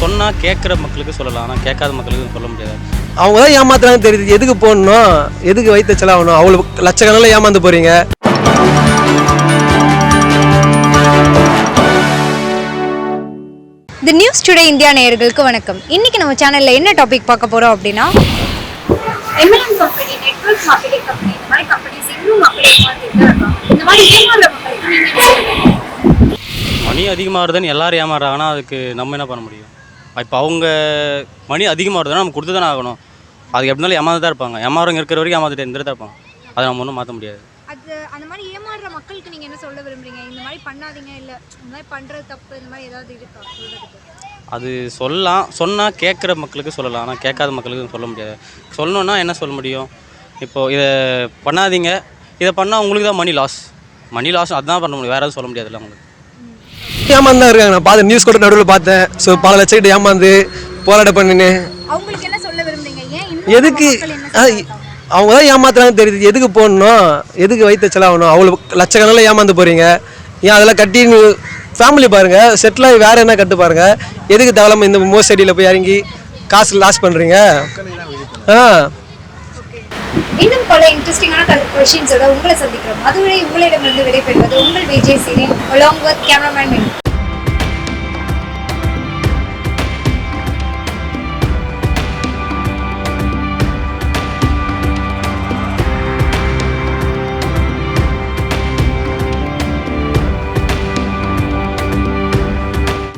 சொன்னால் கேட்குற மக்களுக்கு சொல்லலாம், ஆனால் கேட்காத மக்களுக்கு சொல்ல முடியாது. அவங்க தான் ஏமாத்துறாங்கன்னு தெரியுது. எதுக்கு போடணும், எதுக்கு வயிற்று செலவாகணும், அவ்வளோ லட்சக்கணக்கில் ஏமாந்து போகிறீங்க. தி நியூஸ் டுடே இந்தியா நேயர்களுக்கு வணக்கம். இன்னைக்கு நம்ம சேனல்ல என்ன டாபிக் பார்க்க போறோம் அப்படின்னா, MLM company, network marketing company, இந்த மாதிரி கம்பெனிஸ் இன்னும் மக்கள் ஏமாத்திட்டு இருக்காங்க. இந்த மாதிரி ஏமாறுற மக்களுக்கு நீங்க என்ன சொல்றீங்க? மணி அதிகமாகுதுன்னு எல்லாரும் ஏமாறுறாங்கன்னா அதுக்கு நம்ம என்ன பண்ண முடியும்? இப்போ அவங்க மணி அதிகமாகுதுன்னா நம்ம கொடுத்து தானே ஆகணும். அதுக்கு எப்படி இருந்தாலும் ஏமாந்து தான் இருப்பாங்க. ஏமாறவங்க இருக்கிற வரைக்கும் ஏமாந்துட்டு இருந்துட்டு தான் இருப்பாங்க. அதை நம்ம ஒன்றும் மாற்ற முடியாது. அது அந்த மாதிரி ஏமாறுற மக்களுக்கு நீங்க என்ன சொல்ல விரும்புறீங்க? இந்த மாதிரி பண்ணாதீங்க, இல்ல இந்த மாதிரி பண்றது தப்பு, இந்த மாதிரி ஏதாவது இருக்கா சொல்றதுக்கு? அது சொல்லலாம், சொன்னால் கேட்குற மக்களுக்கு சொல்லலாம், ஆனால் கேட்காத மக்களுக்கு சொல்ல முடியாது. சொல்லணுன்னா என்ன சொல்ல முடியும்? இப்போது இதை பண்ணாதீங்க, இதை பண்ணால் உங்களுக்கு தான் மணி லாஸ் அதுதான் பண்ண முடியும், வேறு எதுவும் சொல்ல முடியாதுல்ல உங்களுக்கு. ஏமாந்து தான் இருக்காங்க. நான் பார்த்து நியூஸ் கூட நடுவில் பார்த்தேன். ஸோ பல லட்சக்கிட்ட ஏமாந்து போராட்டம் பண்ணின்னு அவங்களுக்கு என்ன சொல்ல விரும்புறீங்க? ஏன் எதுக்கு அவங்க தான் ஏமாத்துறாங்கன்னு தெரியுது. எதுக்கு போடணும், எதுக்கு வயிற்று செலவாகணும், அவ்வளோ லட்சக்கணக்கில் ஏமாந்து போகிறீங்க. ஏன் அதெல்லாம் கட்டி ஃபேமிலி பாருங்கள், செட்டிலாகி வேறு என்ன கட்டு பாருங்கள். எதுக்கு தேவையில்லாமல் இந்த மோசடியில் போய் இறங்கி காசு லாஸ் பண்ணுறீங்க? இன்னும் பல இன்ட்ரெஸ்டிங்கான கொஸ்டின்ஸோட உங்களை சந்திக்கிறோம். அதுவரை உங்களிடமிருந்து விடைபெறுவது உங்கள் Vijay Syrian along with cameraman